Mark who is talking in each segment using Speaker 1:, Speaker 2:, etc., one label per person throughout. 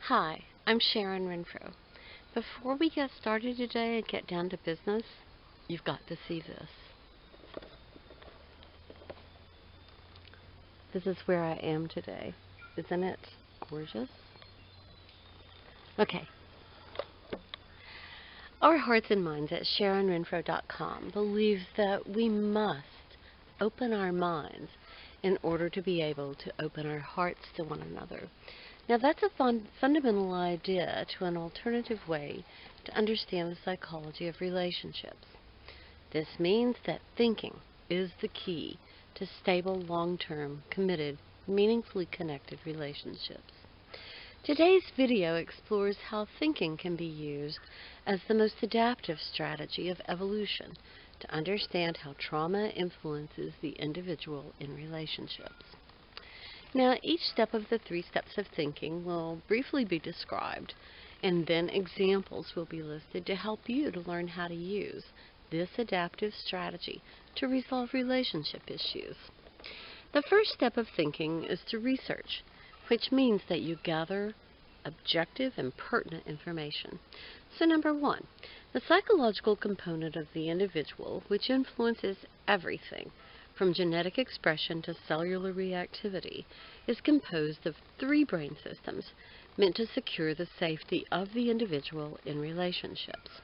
Speaker 1: Hi, I'm Sharon Renfro. Before we get started today and get down to business, you've got to see this. This is where I am today. Isn't it gorgeous? Okay. Our hearts and minds at SharonRenfro.com believes that we must open our minds in order to be able to open our hearts to one another. Now, that's a fundamental idea to an alternative way to understand the psychology of relationships. This means that thinking is the key to stable, long-term, committed, meaningfully connected relationships. Today's video explores how thinking can be used as the most adaptive strategy of evolution to understand how trauma influences the individual in relationships. Now, each step of the 3 steps of thinking will briefly be described, and then examples will be listed to help you to learn how to use this adaptive strategy to resolve relationship issues. The first step of thinking is to research, which means that you gather objective and pertinent information. So number 1, the psychological component of the individual, which influences everything from genetic expression to cellular reactivity, is composed of 3 brain systems meant to secure the safety of the individual in relationships.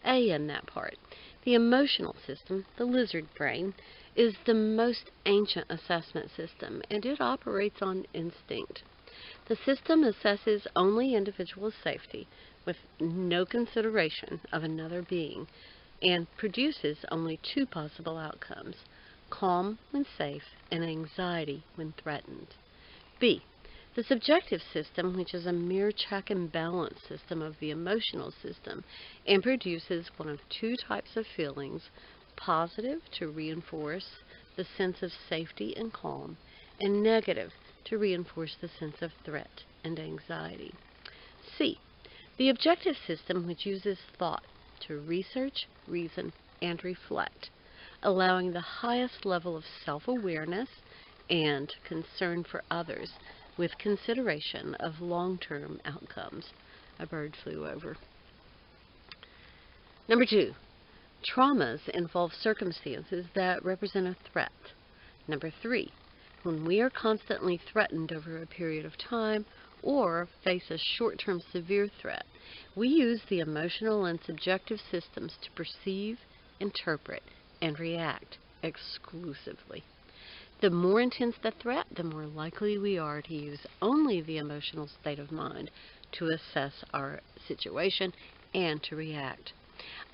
Speaker 1: A in that part. The emotional system, the lizard brain, is the most ancient assessment system, and it operates on instinct. The system assesses only individual safety with no consideration of another being and produces only 2 possible outcomes: calm when safe and anxiety when threatened. B, the subjective system, which is a mere check and balance system of the emotional system and produces one of 2 types of feelings: positive to reinforce the sense of safety and calm, and negative to reinforce the sense of threat and anxiety. C, the objective system, which uses thought to research, reason, and reflect, allowing the highest level of self-awareness and concern for others with consideration of long-term outcomes. A bird flew over. Number 2, traumas involve circumstances that represent a threat. Number 3, when we are constantly threatened over a period of time or face a short-term severe threat, we use the emotional and subjective systems to perceive, interpret, and react exclusively. The more intense the threat, the more likely we are to use only the emotional state of mind to assess our situation and to react.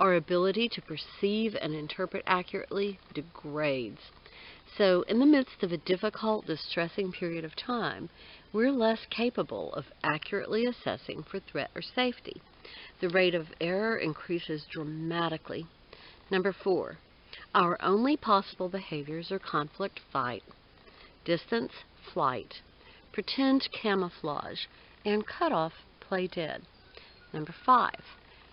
Speaker 1: Our ability to perceive and interpret accurately degrades. So, in the midst of a difficult, distressing period of time, we're less capable of accurately assessing for threat or safety. The rate of error increases dramatically. Number 4, our only possible behaviors are conflict, fight, distance, flight, pretend, camouflage, and cutoff, play dead. Number 5,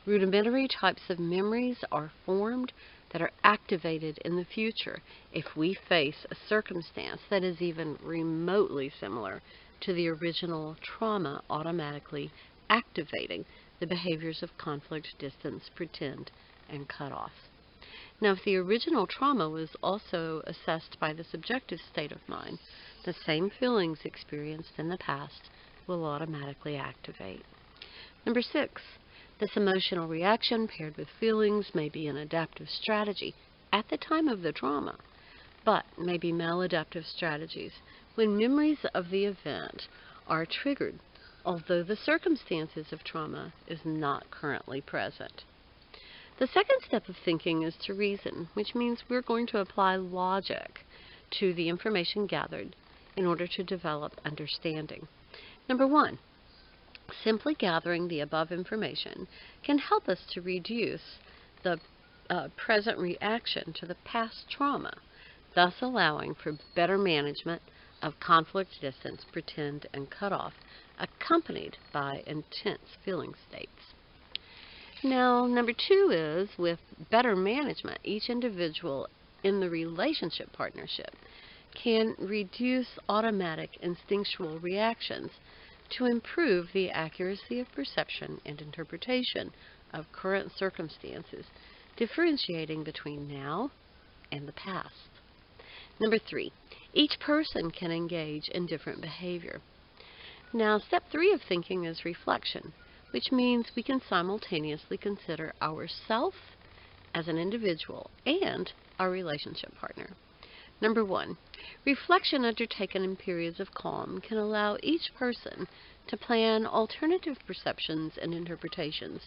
Speaker 1: rudimentary types of memories are formed that are activated in the future if we face a circumstance that is even remotely similar to the original trauma, automatically activating the behaviors of conflict, distance, pretend, and cutoff. Now, if the original trauma was also assessed by the subjective state of mind, the same feelings experienced in the past will automatically activate. Number 6, this emotional reaction paired with feelings may be an adaptive strategy at the time of the trauma, but may be maladaptive strategies when memories of the event are triggered, although the circumstances of trauma is not currently present. The second step of thinking is to reason, which means we're going to apply logic to the information gathered in order to develop understanding. Number 1, simply gathering the above information can help us to reduce the present reaction to the past trauma, thus allowing for better management of conflict, distance, pretend, and cutoff, accompanied by intense feeling states. Now, number 2 is, with better management, each individual in the relationship partnership can reduce automatic instinctual reactions to improve the accuracy of perception and interpretation of current circumstances, differentiating between now and the past. Number 3, each person can engage in different behavior. Now, step 3 of thinking is reflection, which means we can simultaneously consider ourselves as an individual and our relationship partner. Number 1, reflection undertaken in periods of calm can allow each person to plan alternative perceptions and interpretations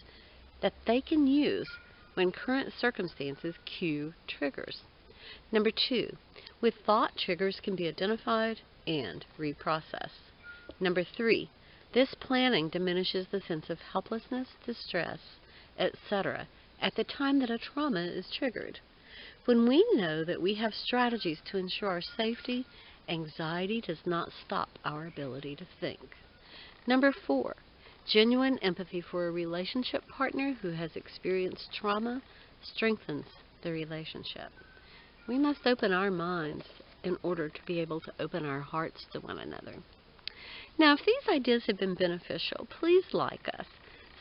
Speaker 1: that they can use when current circumstances cue triggers. Number 2, with thought, triggers can be identified and reprocessed. Number 3, this planning diminishes the sense of helplessness, distress, etc. at the time that a trauma is triggered. When we know that we have strategies to ensure our safety, anxiety does not stop our ability to think. Number 4, genuine empathy for a relationship partner who has experienced trauma strengthens the relationship. We must open our minds in order to be able to open our hearts to one another. Now, if these ideas have been beneficial, please like us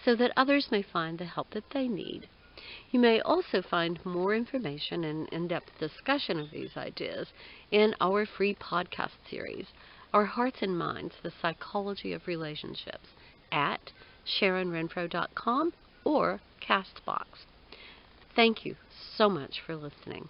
Speaker 1: so that others may find the help that they need. You may also find more information and in-depth discussion of these ideas in our free podcast series, Our Hearts and Minds, The Psychology of Relationships, at SharonRenfro.com or Castbox. Thank you so much for listening.